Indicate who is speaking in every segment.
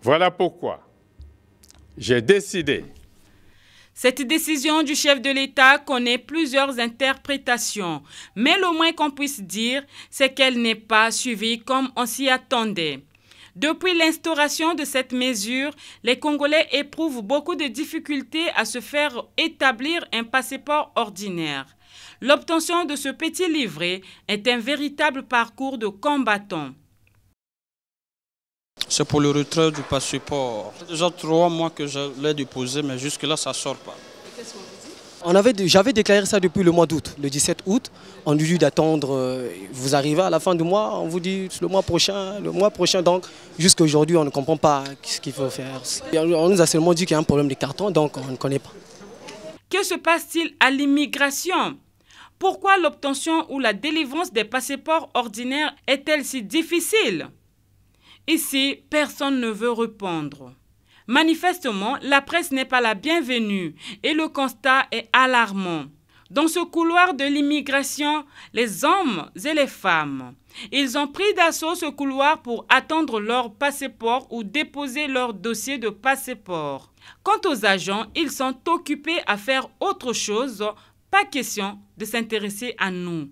Speaker 1: Voilà pourquoi j'ai décidé.
Speaker 2: Cette décision du chef de l'État connaît plusieurs interprétations, mais le moins qu'on puisse dire, c'est qu'elle n'est pas suivie comme on s'y attendait. Depuis l'instauration de cette mesure, les Congolais éprouvent beaucoup de difficultés à se faire établir un passeport ordinaire. L'obtention de ce petit livret est un véritable parcours de combattant.
Speaker 3: C'est pour le retrait du passeport. Déjà 3 mois que je l'ai déposé, mais jusque-là, ça ne sort pas.
Speaker 4: Qu'est-ce qu'on vous dit? J'avais déclaré ça depuis le mois d'août, le 17 août. On nous dit d'attendre, vous arrivez à la fin du mois, on vous dit le mois prochain. Donc jusqu'à aujourd'hui, on ne comprend pas ce qu'il faut faire. On nous a seulement dit qu'il y a un problème de carton, donc on ne connaît pas.
Speaker 2: Que se passe-t-il à l'immigration? Pourquoi l'obtention ou la délivrance des passeports ordinaires est-elle si difficile? Ici, personne ne veut répondre. Manifestement, la presse n'est pas la bienvenue et le constat est alarmant. Dans ce couloir de l'immigration, les hommes et les femmes, ils ont pris d'assaut ce couloir pour attendre leur passeport ou déposer leur dossier de passeport. Quant aux agents, ils sont occupés à faire autre chose, pas question de s'intéresser à nous.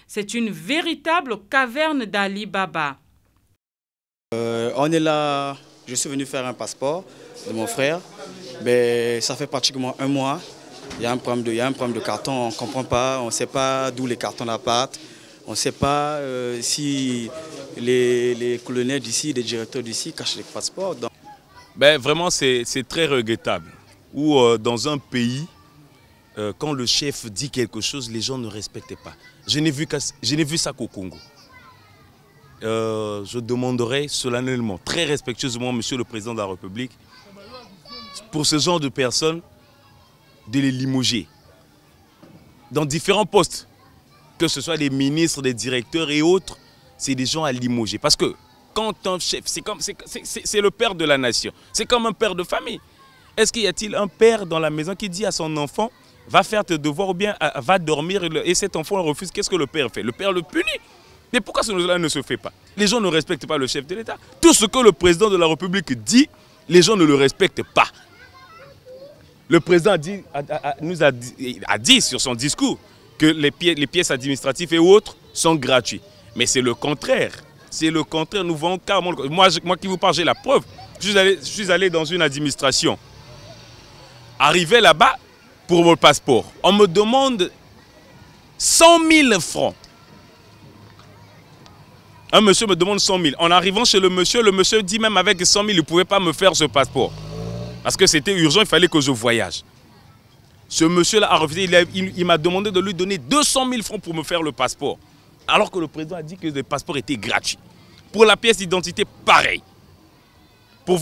Speaker 2: C'est une véritable caverne d'Ali Baba.
Speaker 5: On est là, je suis venu faire un passeport de mon frère, mais ça fait pratiquement 1 mois. Il y a un problème de carton, on ne comprend pas, on ne sait pas d'où les cartons partent, on ne sait pas si les colonels d'ici, les directeurs d'ici cachent les passeports. Donc...
Speaker 6: Vraiment, c'est très regrettable. Ou dans un pays, quand le chef dit quelque chose, les gens ne respectent pas. Je n'ai vu ça qu'au Congo. Je demanderai solennellement, très respectueusement, Monsieur le Président de la République, pour ce genre de personnes, de les limoger dans différents postes, que ce soit des ministres, des directeurs et autres, c'est des gens à limoger. Parce que quand un chef, c'est le père de la nation, c'est comme un père de famille. Est-ce qu'il y a-t-il un père dans la maison qui dit à son enfant, va faire tes devoirs ou bien va dormir et cet enfant le refuse? Qu'est-ce que le père fait? Le père le punit. Mais pourquoi cela ne se fait pas? Les gens ne respectent pas le chef de l'État. Tout ce que le président de la République dit, les gens ne le respectent pas. Le président a dit sur son discours que les pièces administratives et autres sont gratuites. Mais c'est le contraire. C'est le contraire. Nous voyons carrément... Moi qui vous parle, j'ai la preuve. Je suis allé dans une administration. Arrivé là-bas, pour mon passeport, on me demande 100 000 francs. Un monsieur me demande 100 000. En arrivant chez le monsieur dit même avec 100 000, il ne pouvait pas me faire ce passeport. Parce que c'était urgent, il fallait que je voyage. Ce monsieur-là a refusé, il m'a demandé de lui donner 200 000 francs pour me faire le passeport. Alors que le président a dit que le passeport était gratuit. Pour la pièce d'identité, pareil. Pour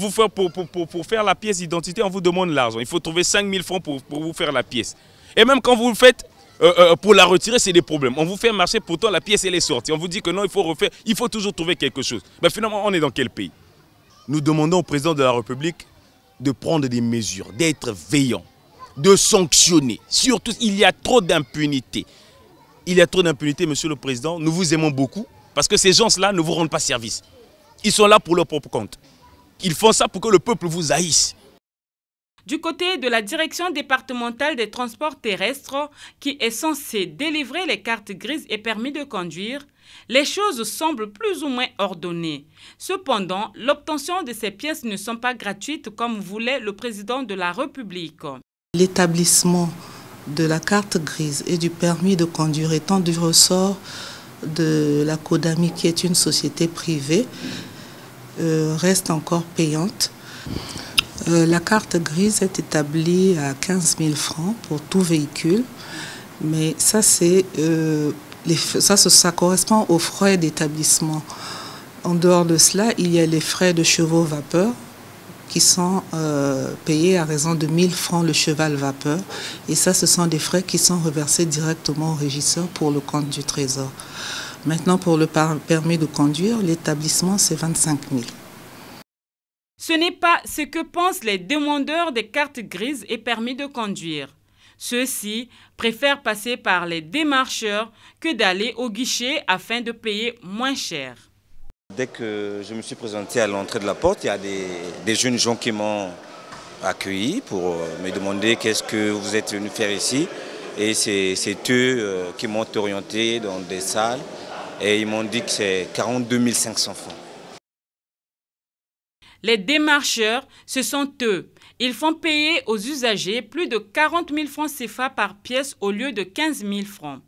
Speaker 6: faire la pièce d'identité, on vous demande l'argent. Il faut trouver 5 000 francs pour vous faire la pièce. Et même quand vous le faites, pour la retirer, c'est des problèmes. On vous fait marcher, pourtant la pièce elle est sortie. On vous dit que non, il faut refaire, il faut toujours trouver quelque chose. Mais finalement, on est dans quel pays? Nous demandons au président de la République de prendre des mesures, d'être veillant, de sanctionner. Surtout, il y a trop d'impunité. Il y a trop d'impunité, monsieur le président. Nous vous aimons beaucoup parce que ces gens-là ne vous rendent pas service. Ils sont là pour leur propre compte. Ils font ça pour que le peuple vous haïsse.
Speaker 2: Du côté de la direction départementale des transports terrestres, qui est censée délivrer les cartes grises et permis de conduire, les choses semblent plus ou moins ordonnées. Cependant, l'obtention de ces pièces ne sont pas gratuites comme voulait le président de la République.
Speaker 7: L'établissement de la carte grise et du permis de conduire étant du ressort de la CODAMI, qui est une société privée, reste encore payante. La carte grise est établie à 15 000 francs pour tout véhicule, mais ça, ça correspond aux frais d'établissement. En dehors de cela, il y a les frais de chevaux vapeur qui sont payés à raison de 1 000 francs le cheval vapeur. Et ça, ce sont des frais qui sont reversés directement au régisseur pour le compte du Trésor. Maintenant, pour le permis de conduire, l'établissement, c'est 25 000.
Speaker 2: Ce n'est pas ce que pensent les demandeurs des cartes grises et permis de conduire. Ceux-ci préfèrent passer par les démarcheurs que d'aller au guichet afin de payer moins cher.
Speaker 8: Dès que je me suis présenté à l'entrée de la porte, il y a des jeunes gens qui m'ont accueilli pour me demander qu'est-ce que vous êtes venu faire ici. Et c'est eux qui m'ont orienté dans des salles et ils m'ont dit que c'est 42 500 francs.
Speaker 2: Les démarcheurs, ce sont eux. Ils font payer aux usagers plus de 40 000 francs CFA par pièce au lieu de 15 000 francs.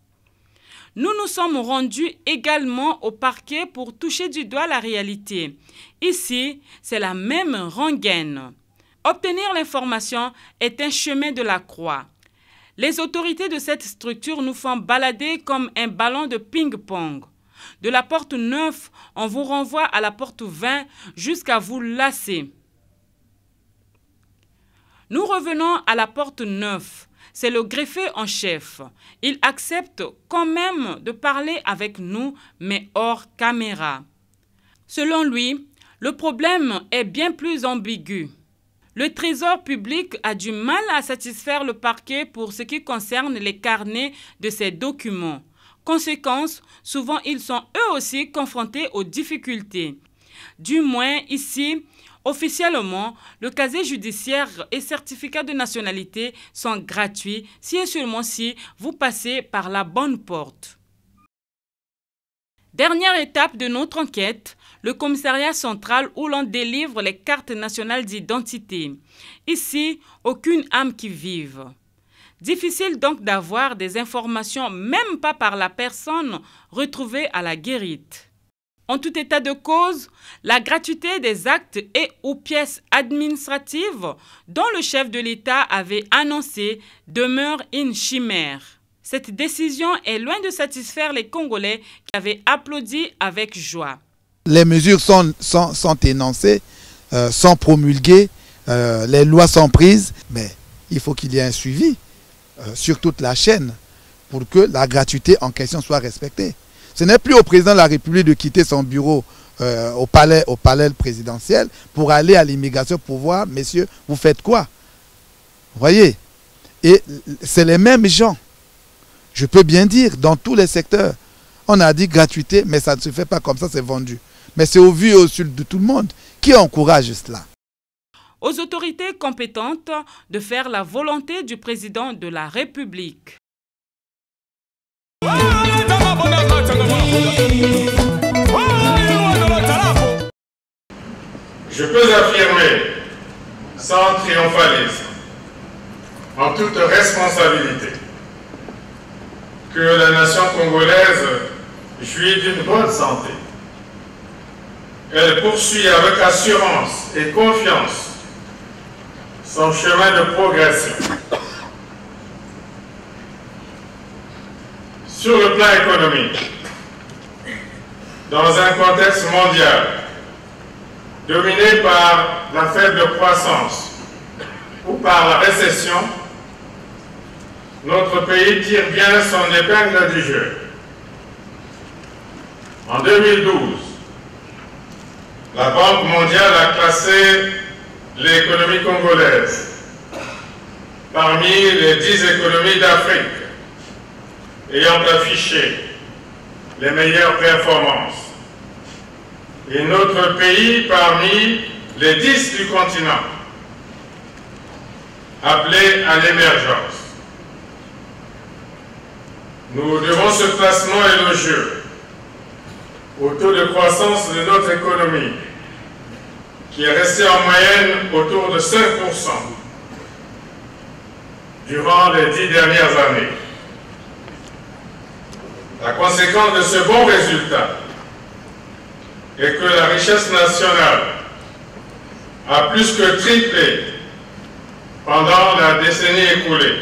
Speaker 2: Nous nous sommes rendus également au parquet pour toucher du doigt la réalité. Ici, c'est la même rengaine. Obtenir l'information est un chemin de la croix. Les autorités de cette structure nous font balader comme un ballon de ping-pong. De la porte 9, on vous renvoie à la porte 20 jusqu'à vous lasser. Nous revenons à la porte 9. C'est le greffier en chef. Il accepte quand même de parler avec nous, mais hors caméra. Selon lui, le problème est bien plus ambigu. Le Trésor public a du mal à satisfaire le parquet pour ce qui concerne les carnets de ses documents. Conséquence, souvent ils sont eux aussi confrontés aux difficultés. Du moins ici, officiellement, le casier judiciaire et certificat de nationalité sont gratuits si et seulement si vous passez par la bonne porte. Dernière étape de notre enquête, le commissariat central où l'on délivre les cartes nationales d'identité. Ici, aucune âme qui vive. Difficile donc d'avoir des informations, même pas par la personne retrouvée à la guérite. En tout état de cause, la gratuité des actes et ou pièces administratives dont le chef de l'État avait annoncé demeure une chimère. Cette décision est loin de satisfaire les Congolais qui avaient applaudi avec joie.
Speaker 9: Les mesures sont énoncées, sont promulguées, les lois sont prises, mais il faut qu'il y ait un suivi sur toute la chaîne pour que la gratuité en question soit respectée. Ce n'est plus au président de la République de quitter son bureau au palais présidentiel pour aller à l'immigration pour voir, messieurs, vous faites quoi? Vous voyez? Et c'est les mêmes gens, je peux bien dire, dans tous les secteurs. On a dit gratuité, mais ça ne se fait pas comme ça, c'est vendu. Mais c'est au vu et au su de tout le monde. Qui encourage cela?
Speaker 2: Aux autorités compétentes de faire la volonté du président de la République.
Speaker 1: Je peux affirmer, sans triomphalisme, en toute responsabilité, que la nation congolaise jouit d'une bonne santé. Elle poursuit avec assurance et confiance son chemin de progression. Sur le plan économique, dans un contexte mondial dominé par la faible croissance ou par la récession, notre pays tire bien son épingle du jeu. En 2012, la Banque mondiale a classé l'économie congolaise parmi les 10 économies d'Afrique ayant affiché les meilleures performances. Et notre pays parmi les 10 du continent appelés à l'émergence. Nous devons ce classement élogieux au taux de croissance de notre économie, qui est resté en moyenne autour de 5% durant les 10 dernières années. La conséquence de ce bon résultat est que la richesse nationale a plus que triplé pendant la décennie écoulée.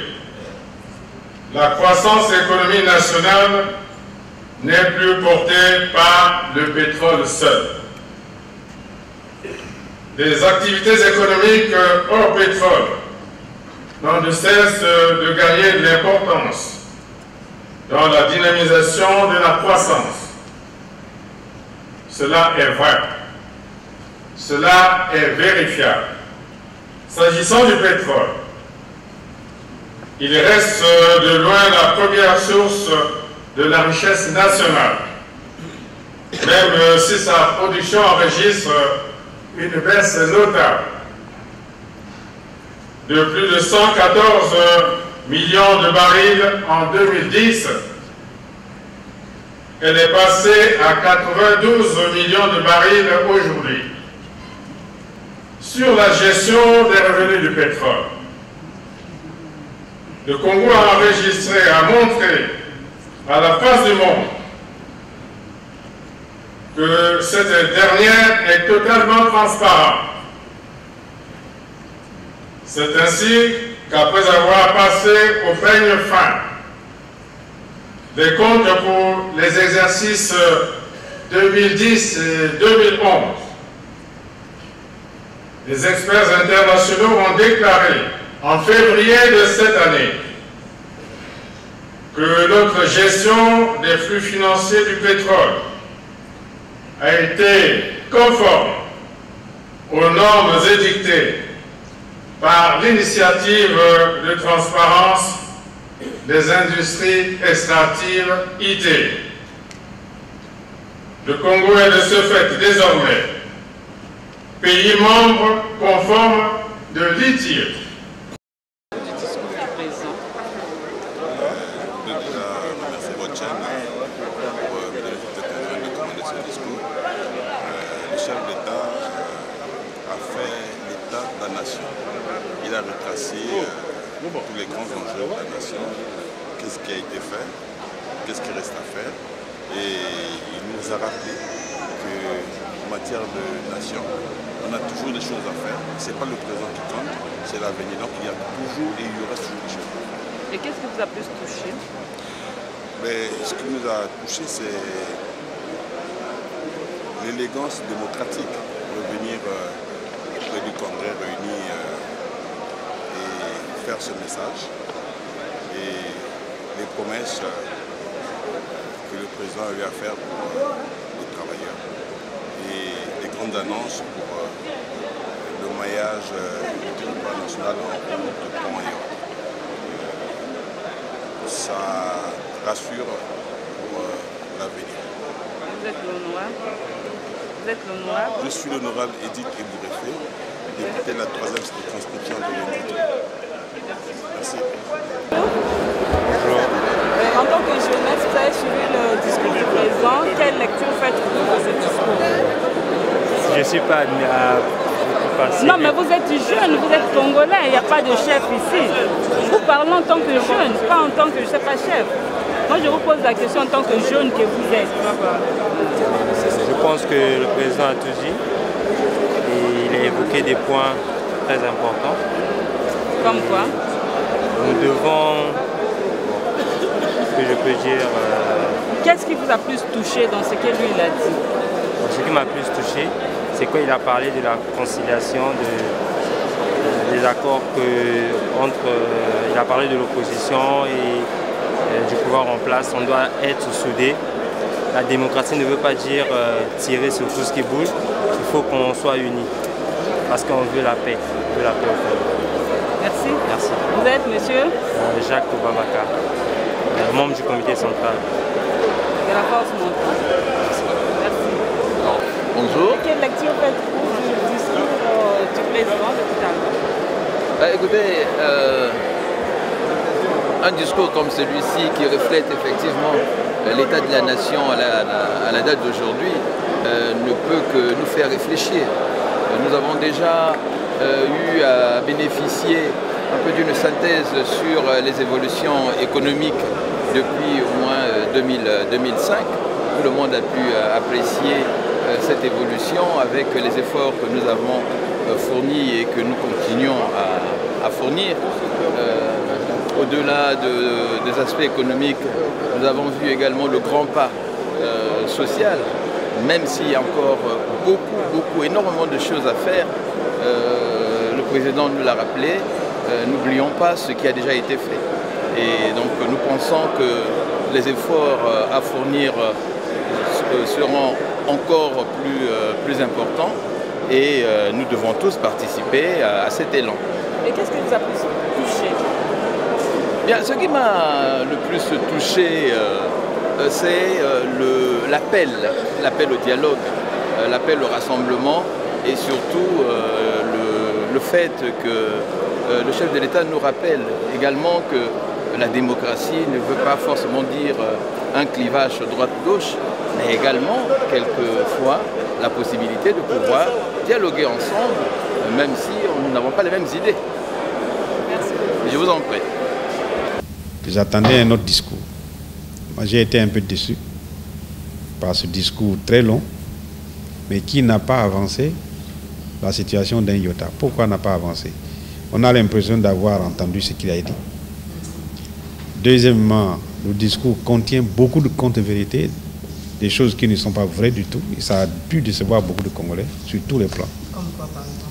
Speaker 1: La croissance économique nationale n'est plus portée par le pétrole seul. Les activités économiques hors pétrole n'ont de cesse de gagner de l'importance dans la dynamisation de la croissance. Cela est vrai. Cela est vérifiable. S'agissant du pétrole, il reste de loin la première source de la richesse nationale. même si sa production enregistre une baisse notable de plus de 114 millions de barils en 2010, elle est passée à 92 millions de barils aujourd'hui. Sur la gestion des revenus du pétrole, le Congo a enregistré, a montré à la face du monde que cette dernière est totalement transparente. C'est ainsi qu'après avoir passé au peigne fin des comptes pour les exercices 2010 et 2011, les experts internationaux ont déclaré en février de cette année que notre gestion des flux financiers du pétrole a été conforme aux normes édictées par l'initiative de transparence des industries extractives IT. Le Congo est de ce fait désormais pays membre conforme de l'ITIE.
Speaker 10: Il a retracé tous les grands enjeux de la nation, qu'est-ce qui a été fait, qu'est-ce qui reste à faire. Et il nous a rappelé qu'en matière de nation, on a toujours des choses à faire. Ce n'est pas le présent qui compte, c'est l'avenir. Donc il y a toujours et il y aura toujours des choses à faire.
Speaker 2: Et qu'est-ce qui vous a plus touché?
Speaker 10: Mais ce qui nous a touché, c'est l'élégance démocratique. Revenir auprès du Congrès réuni et faire ce message. Et les promesses que le président a eu à faire pour les travailleurs. Et les grandes annonces pour le maillage du territoire national en route de Pont-Maillot. Ça rassure pour l'avenir.
Speaker 2: Vous êtes l'honorable? Vous êtes l'honorable?
Speaker 10: Je suis l'honorable Edith Ebouréfé, député de la 3e circonscription de l'Unité. Merci.
Speaker 2: Bonjour. En tant que jeunesse, vous avez suivi le discours du président. Quelle lecture faites-vous de ce discours?
Speaker 11: Je ne suis pas admis à passer.
Speaker 2: Non, mais vous êtes jeune, vous êtes congolais, il n'y a pas de chef ici. Vous parlez en tant que jeune, pas en tant que, je ne sais pas, chef. Moi, je vous pose la question en tant que jeune que vous êtes.
Speaker 11: Je pense que le président a tout dit. Et il a évoqué des points très importants.
Speaker 2: Comme quoi?
Speaker 11: Nous devons, ce que je peux dire...
Speaker 2: Qu'est-ce qui vous a plus touché dans ce que lui il a dit?
Speaker 11: Ce qui m'a plus touché, c'est quand il a parlé de la conciliation, des accords il a parlé de l'opposition et du pouvoir en place. On doit être soudés. La démocratie ne veut pas dire tirer sur tout ce qui bouge. Il faut qu'on soit unis parce qu'on veut la paix. On veut la paix au fond.
Speaker 2: Merci.
Speaker 11: Merci.
Speaker 2: Vous êtes monsieur?
Speaker 11: Jacques Obamaka, membre du comité central.
Speaker 2: De la force montante. Merci.
Speaker 12: Bonjour.
Speaker 2: Et quelle lecture faites-vous du discours du président de tout à l'heure?
Speaker 12: Écoutez, un discours comme celui-ci qui reflète effectivement l'état de la nation à la date d'aujourd'hui ne peut que nous faire réfléchir. Nous avons déjà eu à bénéficier un peu d'une synthèse sur les évolutions économiques depuis au moins 2005. Tout le monde a pu apprécier cette évolution avec les efforts que nous avons fournis et que nous continuons à fournir. Au-delà des aspects économiques, nous avons vu également le grand pas social, même s'il y a encore énormément de choses à faire. Le président nous l'a rappelé, n'oublions pas ce qui a déjà été fait. Et donc nous pensons que les efforts à fournir seront encore plus importants et nous devons tous participer à cet élan.
Speaker 2: Et qu'est-ce qui vous a plus touché?
Speaker 12: Bien, ce qui m'a le plus touché, c'est l'appel au dialogue, l'appel au rassemblement et surtout le fait que le chef de l'État nous rappelle également que la démocratie ne veut pas forcément dire un clivage droite-gauche, mais également quelquefois la possibilité de pouvoir dialoguer ensemble, même si nous n'avons pas les mêmes idées. Je vous en prie.
Speaker 13: J'attendais un autre discours. Moi, j'ai été un peu déçu par ce discours très long, mais qui n'a pas avancé la situation d'un iota. Pourquoi n'a pas avancé? On a l'impression d'avoir entendu ce qu'il a dit. Deuxièmement, le discours contient beaucoup de contre-vérités, des choses qui ne sont pas vraies du tout. Et ça a pu décevoir beaucoup de Congolais sur tous les plans.
Speaker 7: Comme quoi, par exemple?